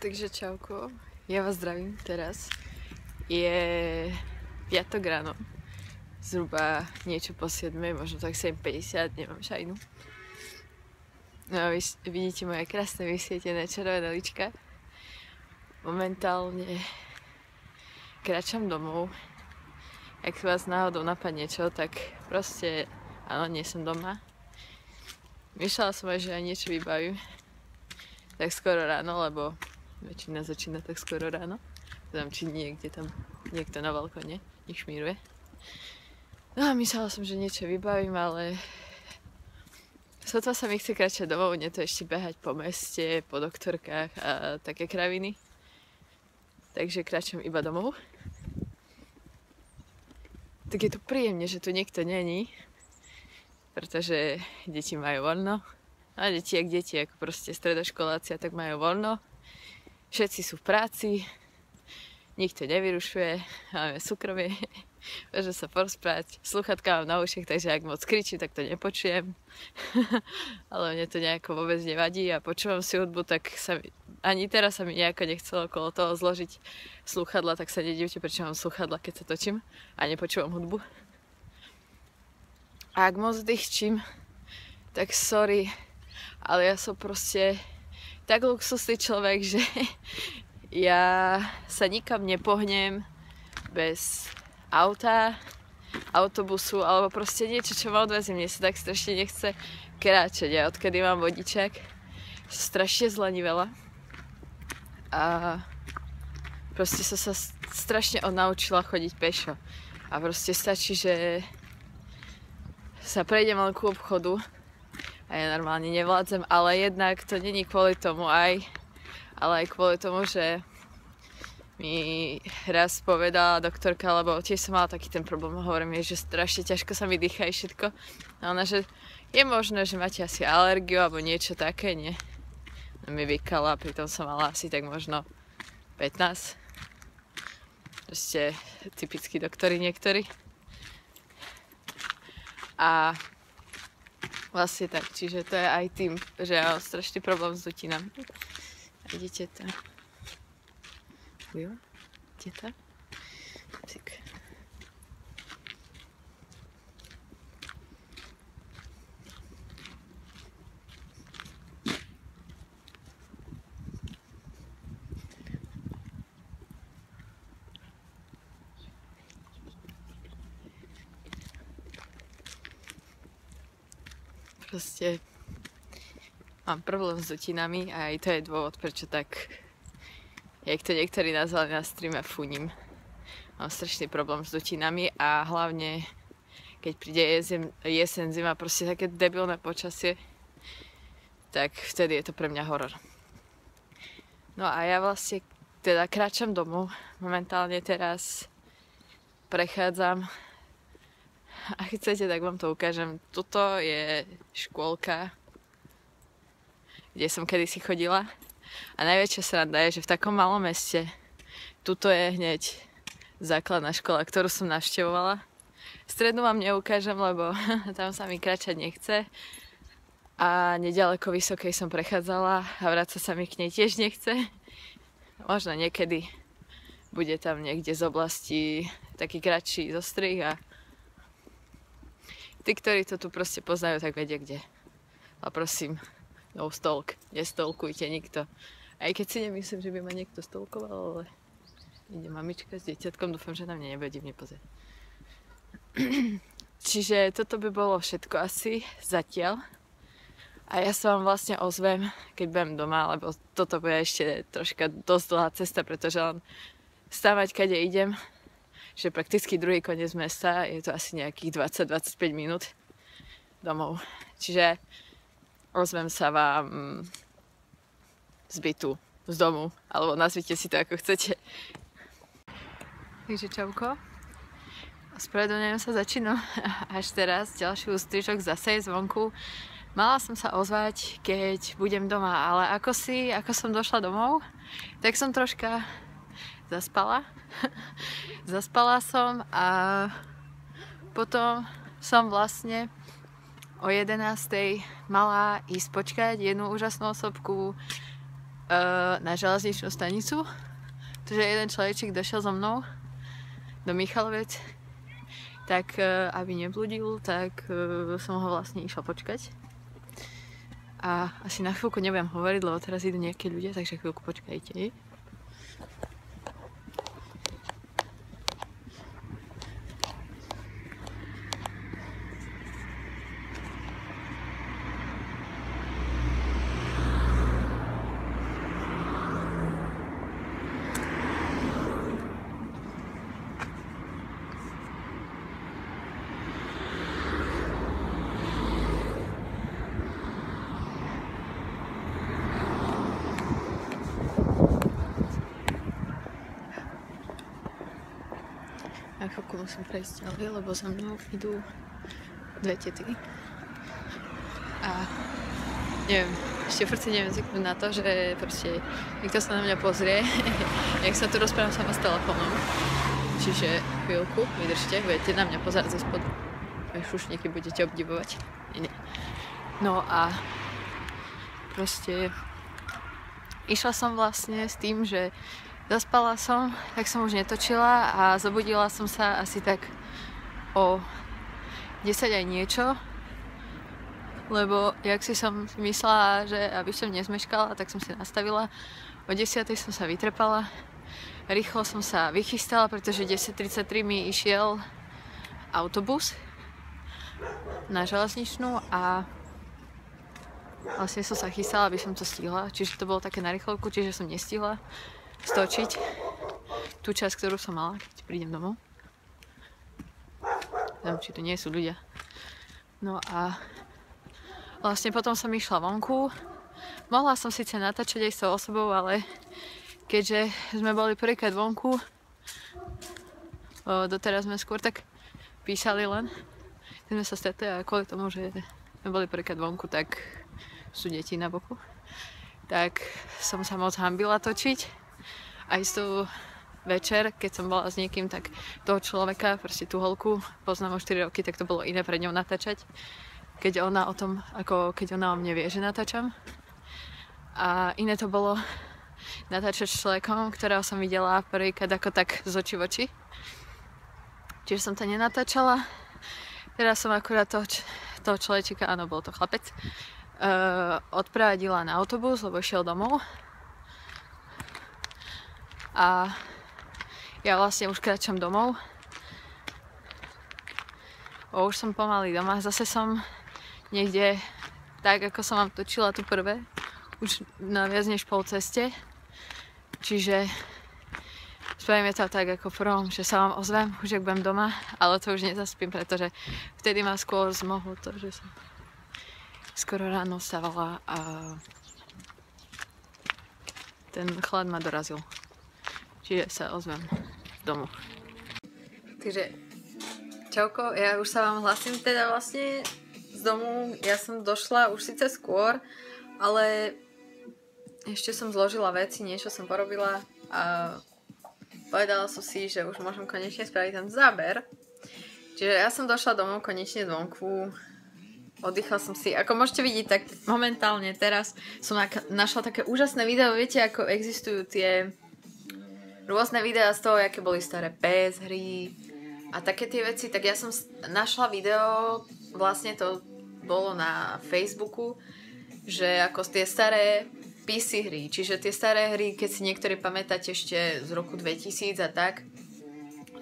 Takže čauko, ja vás zdravím teraz. Je piatok ráno, zhruba niečo po 7, možno tak 7:50, nemám šajnu. No a vy vidíte moje krásne vysvietené červené lička. Momentálne kráčam domov. Ak vás náhodou napadne čo, tak proste áno, nie som doma. Myšľala som aj, že aj niečo vybavím tak skoro ráno, lebo väčšina začína tak skoro ráno. Tam či niekde tam niekto na balkóne nech šmíruje. No a myslela som, že niečo vybavím, ale sotva sa mi chce kráčať domov, nie to ešte behať po meste, po doktorkách a také kraviny. Takže kráčam iba domov. Tak je to príjemne, že tu niekto není, pretože deti majú voľno. A deti, ako proste stredoškoláci, tak majú voľno. Všetci sú v práci, nikto nevyrušuje, máme súkromie, môžem sa porozprávať, slúchatka mám na ušiach, takže ak moc kričím, tak to nepočujem. Ale mne to nejako vôbec nevadí a počúvam si hudbu, tak ani teraz sa mi nejako nechcelo okolo toho zložiť slúchadla, tak sa nedivte, prečo mám slúchadla, keď sa točím a nepočúvam hudbu. A ak moc dýchčím, tak sorry, ale ja som proste tak luxusný človek, že ja sa nikam nepohnem bez auta, autobusu alebo proste niečo, čo ma odvezie. Mne sa tak strašne nechce kráčať. Ja odkedy mám vodičák, som strašne zlenivela a proste som sa strašne odnaučila chodiť pešo. A proste stačí, že sa prejdem len ku obchodu a ja normálne nevládzem, ale jednak to není kvôli tomu ale aj kvôli tomu, že mi raz povedala doktorka, lebo tiež som mala taký ten problém, hovorím jej, že strašne ťažko sa mi dýcha aj všetko. A ona, že je možné, že máte asi alergiu alebo niečo také, nie? No mi vykala, pritom som mala asi tak možno 15. Proste typickí doktori niektorí. A vlastne tak, čiže to je aj tým, že ja mám strašný problém s dutinami. Vidíte to? Jo? Vidíte to? Tak. Proste mám problém s dutinami a aj to je dôvod, prečo tak, jak to niektorí nazvali na streame, funím. Mám strašný problém s dutinami a hlavne keď príde jeseň, zima, proste také debilné počasie, tak vtedy je to pre mňa horor. No a ja vlastne teda kráčam domov, momentálne teraz prechádzam. A keď chcete, tak vám to ukážem. Tuto je škôlka, kde som kedysi chodila. A najväčšia sranda je, že v takom malom meste tuto je hneď základná škola, ktorú som navštevovala. Strednú vám neukážem, lebo tam sa mi kráčať nechce. A nedaleko Vysokej som prechádzala a vrácať sa mi k nej tiež nechce. Možno niekedy bude tam niekde z oblasti taký kratší zostrih a tí, ktorí to tu proste poznajú, tak vedia kde. A prosím, no stalk, nestolkujte nikto. Aj keď si nemyslím, že by ma niekto stolkoval, ale ide mamička s dieťatkom, dúfam, že na mňa nebude divne pozrieť. Čiže toto by bolo všetko asi zatiaľ. A ja sa vám vlastne ozvem, keď budem doma, lebo toto bude ešte troška dosť dlhá cesta, pretože len stávať, kade idem, že prakticky druhý koniec mesta, je to asi nejakých 20-25 minút domov. Čiže ozvem sa vám z bytu, z domu, alebo nazvite si to ako chcete. Takže čauko. Ospravedlňujem sa, začínam až teraz ďalší ústrižok zase zvonku. Mala som sa ozvať, keď budem doma, ale ako som došla domov, tak som troška zaspala. Zaspala som a potom som vlastne o 11:00 mala ísť počkať jednu úžasnú osobku na železničnú stanicu. Takže jeden človečík došiel so mnou do Michalovec, tak aby nebludil, tak som ho vlastne išla počkať. A asi na chvíľku nebudem hovoriť, lebo teraz idú nejakí ľudia, takže chvíľku počkajte. Na chvíľku musím prejsť ďalej, lebo za mnou idú dve tety. A neviem, ešte furt si neviem zvyknúť na to, že proste niekto sa na mňa pozrie, jak sa tu rozprávam sama s telefónom. Čiže chvíľku, vydržte, budete na mňa pozerať zo spodu. Aj šušníky budete obdivovať. Nie. No a proste išla som vlastne s tým, že zaspala som, tak som už netočila a zobudila som sa asi tak o 10 aj niečo, lebo jak si som myslela, že aby som nezmeškala, tak som si nastavila. O 10 som sa vytrepala, rýchlo som sa vychystala, pretože 10:33 mi išiel autobus na železničnú a vlastne som sa chystala, aby som to stihla, čiže to bolo také na rýchlovku, čiže som nestihla stočiť tú časť, ktorú som mala, keď prídem domov. Neviem, či tu nie sú ľudia. No a vlastne potom som išla vonku. Mohla som síce natáčať aj s tou osobou, ale keďže sme boli prvýkrát vonku, doteraz sme skôr tak písali len, keď sme sa stretli a kvôli tomu, že sme boli prvýkrát vonku, tak sú deti na boku. Tak som sa moc hanbila točiť. Aj s tou večer, keď som bola s niekým, tak toho človeka, proste tú holku, poznám o 4 roky, tak to bolo iné pred ňou natáčať. Keď ona o tom, ako keď ona o mne vie, že natáčam. A iné to bolo natáčať s človekom, ktorého som videla prvýkrát ako tak z očí v oči. Čiže som to nenatáčala. Teraz som akurát toho človečika, áno, bol to chlapec, odprevadila na autobus, lebo išiel domov. A ja vlastne už kráčam domov. Už som pomaly doma. Zase som niekde, tak ako som vám točila tu prvé, už na viac než pol ceste. Čiže spravíme to tak ako prvom, že sa vám ozvem, už ak budem doma, ale to už nezaspím, pretože vtedy ma skôr zmohlo to, že som skoro ráno vstávala a ten chlad ma dorazil. Čiže sa ozvem domov. Takže čauko, ja už sa vám hlasím teda vlastne z domu. Ja som došla už síce skôr, ale ešte som zložila veci, niečo som porobila a povedala som si, že už môžem konečne spraviť ten záber. Čiže ja som došla domov konečne zvonku. Oddychla som si, ako môžete vidieť, tak momentálne teraz som našla také úžasné video, viete, ako existujú tie rôzne videá z toho, aké boli staré PS hry a také tie veci, tak ja som našla video, vlastne to bolo na Facebooku, že ako tie staré PC hry, čiže tie staré hry, keď si niektorí pamätáte ešte z roku 2000 a tak,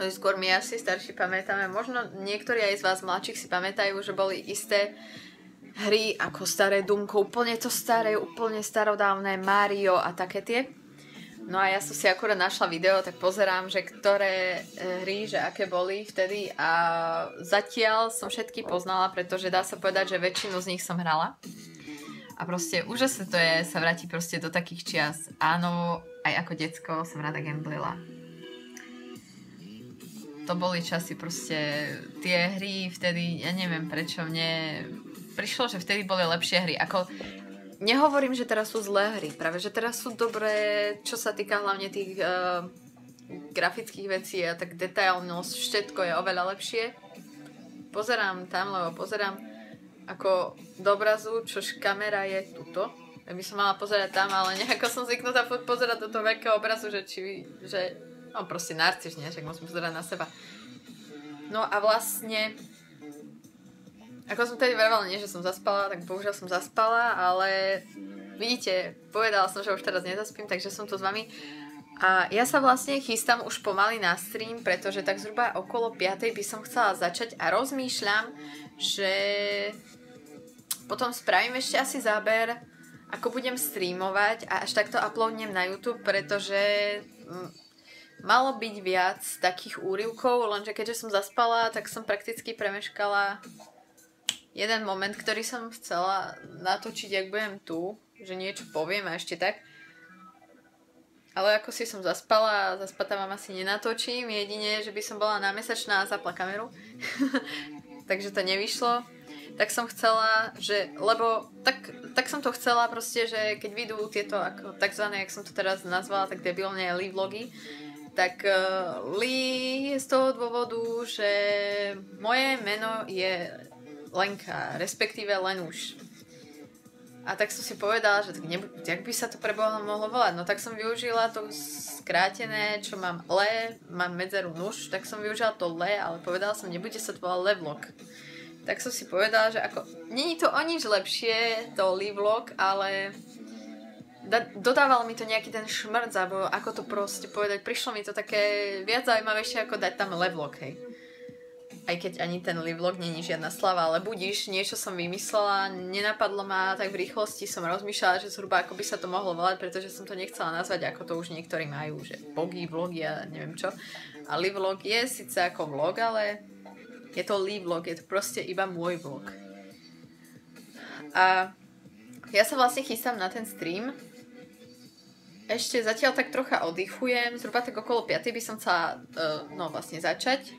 skôr my asi starší pamätáme, možno niektorí aj z vás mladších si pamätajú, že boli isté hry ako staré Doomko, úplne to staré, úplne starodávne Mario a také tie. No a ja som si akurát našla video, tak pozerám, že ktoré hry, že aké boli vtedy a zatiaľ som všetky poznala, pretože dá sa povedať, že väčšinu z nich som hrala. A proste úžasné to je sa vrátiť proste do takých čias. Áno, aj ako decko som rada gamblila. To boli časy proste, tie hry vtedy, ja neviem prečo mne prišlo, že vtedy boli lepšie hry. Ako nehovorím, že teraz sú zlé hry, práve že teraz sú dobré, čo sa týka hlavne tých grafických vecí a tak detailnosť, všetko je oveľa lepšie. Pozerám tam, lebo pozerám ako do obrazu, čož kamera je tuto, tak by som mala pozerať tam, ale nejako som zvyknutá pozerať do toho veľkého obrazu, že no proste narciš, nie? Však musím pozerať na seba. No a vlastne, ako som tedy vravala, nie, že som zaspala, tak bohužiaľ som zaspala, ale vidíte, povedala som, že už teraz nezaspím, takže som tu s vami. A ja sa vlastne chystám už pomaly na stream, pretože tak zhruba okolo 5. by som chcela začať a rozmýšľam, že potom spravím ešte asi záber, ako budem streamovať a až takto uploadnem na YouTube, pretože malo byť viac takých úryvkov, lenže keďže som zaspala, tak som prakticky premeškala jeden moment, ktorý som chcela natočiť, ak budem tu, že niečo poviem a ešte tak. Ale ako si som zaspala, zaspatá vám asi nenatočím, jedine, že by som bola námesačná a zapla kameru. Takže to nevyšlo. Tak som chcela, lebo tak som to chcela proste, že keď vyjdú tieto ako takzvané, jak som to teraz nazvala, tak debilne Lee vlogy, tak Lee je z toho dôvodu, že moje meno je Lenka, respektíve Lenuš. A tak som si povedala, že jak by sa to pre Boha mohlo volať. No tak som využila to skrátené, čo mám mám medzeru nuž, tak som využila to le, ale povedala som, nebude sa to volať levlog. Tak som si povedala, že ako, není to o nič lepšie, to Lee-vlog, ale dodával mi to nejaký ten šmrc, alebo ako to proste povedať, prišlo mi to také viac zaujímavejšie, ako dať tam Lee-vlog, hej. Aj keď ani ten Lee-vlog není žiadna slava, ale budíš, niečo som vymyslela, nenapadlo ma, tak v rýchlosti som rozmýšľala, že zhruba ako by sa to mohlo volať, pretože som to nechcela nazvať, ako to už niektorí majú, že bogy, vlogy a neviem čo. A Lee-vlog je síce ako vlog, ale je to Lee-vlog, je to proste iba môj vlog. A ja sa vlastne chystám na ten stream. Ešte zatiaľ tak trocha oddychujem, zhruba tak okolo 5. by som chcela vlastne začať.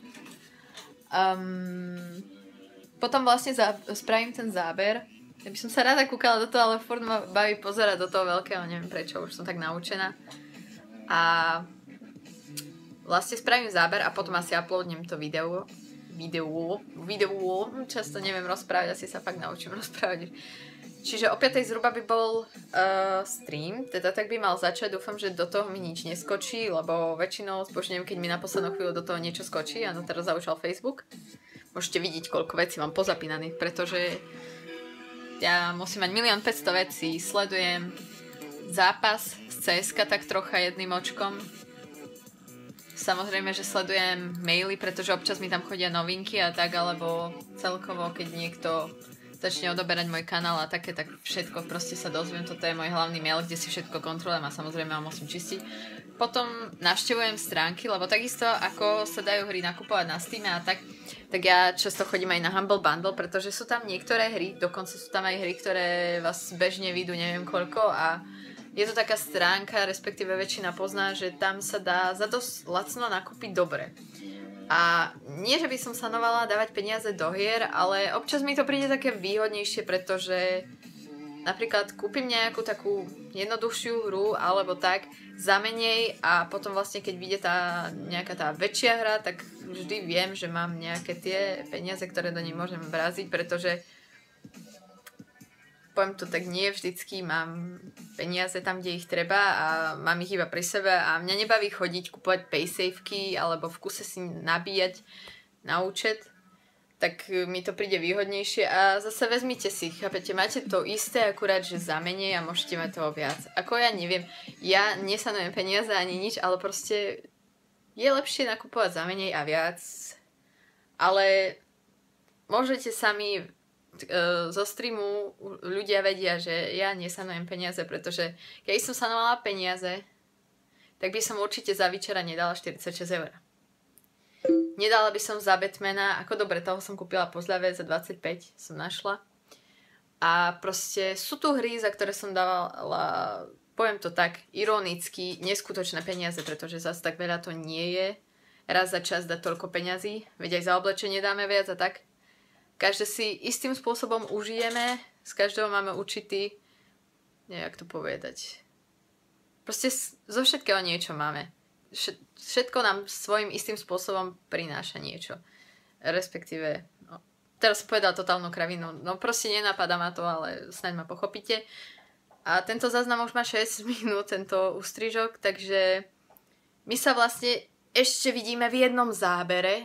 Potom vlastne spravím ten záber. Ja by som sa rada kúkala do toho, ale furt ma baví pozerať do toho veľkého, neviem prečo, už som tak naučená. A vlastne spravím záber a potom asi uploadnem to video. Často neviem rozprávať, asi sa fakt naučím rozprávať. Čiže o 5. zhruba by bol stream, teda tak by mal začať, dúfam, že do toho mi nič neskočí, lebo väčšinou zbožňujem, keď mi na poslednú chvíľu do toho niečo skočí, áno, teraz zaučal Facebook. Môžete vidieť, koľko vecí mám pozapínaných, pretože ja musím mať 1 500 000 vecí, sledujem zápas z CSK tak trocha jedným očkom. Samozrejme, že sledujem maily, pretože občas mi tam chodia novinky a tak, alebo celkovo, keď niekto začne odoberať môj kanál a také, tak všetko proste sa dozviem. Toto je môj hlavný mail, kde si všetko kontrolujem a samozrejme ho musím čistiť. Potom navštevujem stránky, lebo takisto ako sa dajú hry nakupovať na Steam a tak ja často chodím aj na Humble Bundle, pretože sú tam niektoré hry, dokonca sú tam aj hry, ktoré vás bežne vidú neviem koľko a je to taká stránka, respektíve väčšina pozná, že tam sa dá za dosť lacno nakúpiť dobre. A nie, že by som sa novala dávať peniaze do hier, ale občas mi to príde také výhodnejšie, pretože napríklad kúpim nejakú takú jednoduchšiu hru alebo tak za menej a potom vlastne keď vyjde nejaká tá väčšia hra, tak vždy viem, že mám nejaké tie peniaze, ktoré do nej môžem vraziť, pretože poviem to tak, nie vždycky mám peniaze tam, kde ich treba a mám ich iba pri sebe a mňa nebaví chodiť kupovať paysafeky alebo v kuse si nabíjať na účet, tak mi to príde výhodnejšie a zase vezmite si, chápete, máte to isté, akurát, že za menej a môžete mať toho viac. Ako ja neviem, ja nesanujem peniaze ani nič, ale proste je lepšie nakupovať za menej a viac, ale môžete sami zo streamu ľudia vedia, že ja nesanujem peniaze, pretože keď som sanovala peniaze, tak by som určite za večera nedala 46 €. Nedala by som za Batmana, ako dobre, toho som kúpila po zľave za 25, som našla. A proste sú tu hry, za ktoré som dávala, poviem to tak, ironicky, neskutočné peniaze, pretože zase tak veľa to nie je. Raz za čas dať toľko peňazí, veď aj za oblečenie dáme viac a tak. Každé si istým spôsobom užijeme, z každého máme určitý, neviem, jak to povedať. Proste zo všetkého niečo máme. Všetko nám svojím istým spôsobom prináša niečo. Respektíve, teraz som povedala totálnu kravinu, no proste nenapadá ma to, ale snáď ma pochopíte. A tento záznam už má 6 minút, tento ústrižok, takže my sa vlastne ešte vidíme v jednom zábere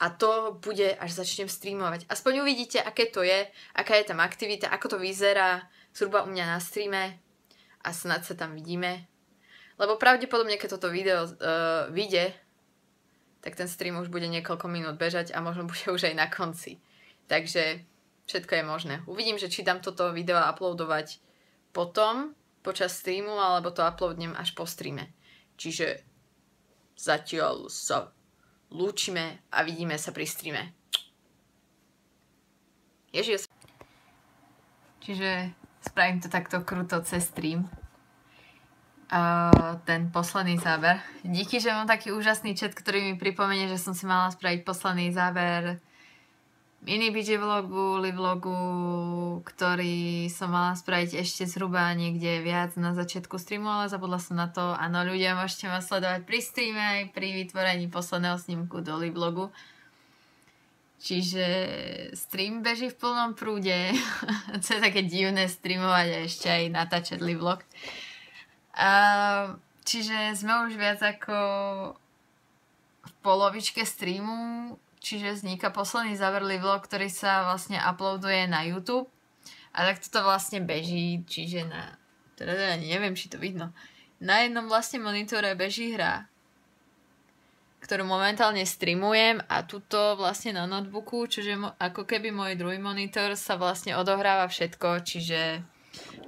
a to bude, až začnem streamovať. Aspoň uvidíte, aké to je, aká je tam aktivita, ako to vyzerá zhruba u mňa na streame a snad sa tam vidíme. Lebo pravdepodobne, keď toto video vyjde, tak ten stream už bude niekoľko minút bežať a možno bude už aj na konci. Takže všetko je možné. Uvidím, že či dám toto video uploadovať potom, počas streamu, alebo to uploadnem až po streame. Čiže zatiaľ sa lúčime a vidíme sa pri streame. Ježiš. Čiže spravím to takto kruto cez stream. Ten posledný záber. Díky, že mám taký úžasný chat, ktorý mi pripomenie, že som si mala spraviť posledný záber mini BG vlogu, live vlogu, ktorý som mala spraviť ešte zhruba niekde viac na začiatku streamu, ale zabudla som na to. Áno, ľudia, môžete ma sledovať pri streame aj pri vytvorení posledného snímku do live vlogu. Čiže stream beží v plnom prúde. To je také divné streamovať a ešte aj natáčať live vlog. Čiže sme už viac ako v polovičke streamu. Čiže vzniká posledný záver live vlog, ktorý sa vlastne uploaduje na YouTube. A tak toto vlastne beží, čiže na... Teda neviem, či to vidno. Na jednom vlastne monitore beží hra, ktorú momentálne streamujem a tuto vlastne na notebooku, čiže ako keby môj druhý monitor sa vlastne odohráva všetko, čiže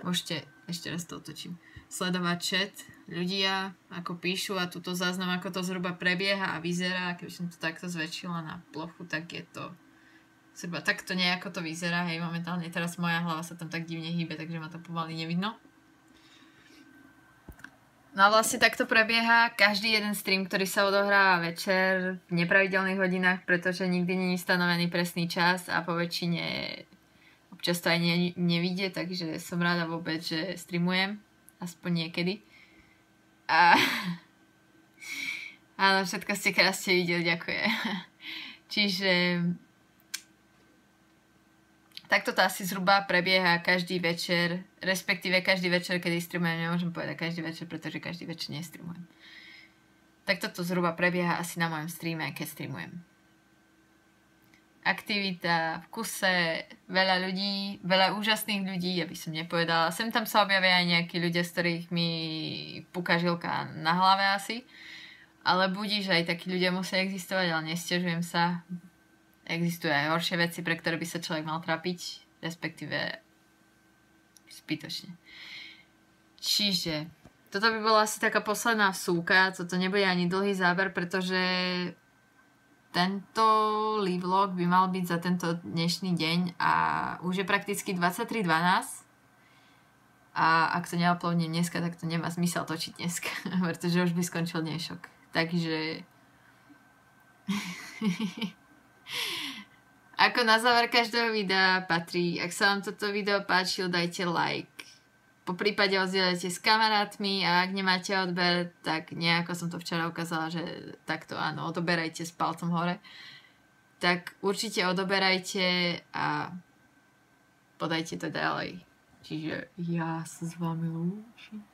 môžete, ešte raz to otočím, sledovať chat, ľudia, ako píšu a túto záznam, ako to zhruba prebieha a vyzerá. Keby som to takto zväčšila na plochu, tak je to zhruba takto nejako to vyzerá. Hej, momentálne teraz moja hlava sa tam tak divne hýbe, takže ma to pomaly nevidno. No a vlastne takto prebieha každý jeden stream, ktorý sa odohráva večer v nepravidelných hodinách, pretože nikdy nie je stanovený presný čas a po väčšine občas to aj nevidie, takže som rada vôbec, že streamujem, aspoň niekedy. A áno, všetko ste krásne videli, ďakujem. Čiže takto to asi zhruba prebieha každý večer, respektíve každý večer, kedy streamujem, nemôžem povedať každý večer, pretože každý večer nestreamujem. Takto to zhruba prebieha asi na mojom streame, keď streamujem. Aktivita v kuse, veľa ľudí, veľa úžasných ľudí, ja by som nepovedala. Sem tam sa objavia aj nejakí ľudia, z ktorých mi puká žilka na hlave asi. Ale budíš, aj takí ľudia musia existovať, ale nesťažujem sa. Existujú aj horšie veci, pre ktoré by sa človek mal trápiť, respektíve zbytočne. Čiže toto by bola asi taká posledná vsúka, toto nebude ani dlhý záber, pretože tento live vlog by mal byť za tento dnešný deň a už je prakticky 23:12 a ak to neuploadnem dneska, tak to nemá zmysel točiť dneska, pretože už by skončil dnešok. Takže ako na záver každého videa patrí, ak sa vám toto video páčilo, dajte like. Po prípade ozdieľajte s kamarátmi a ak nemáte odber, tak nejako som to včera ukázala, že takto áno, odoberajte s palcom hore. Tak určite odoberajte a podajte to ďalej. Čiže ja sa s vami lúčim.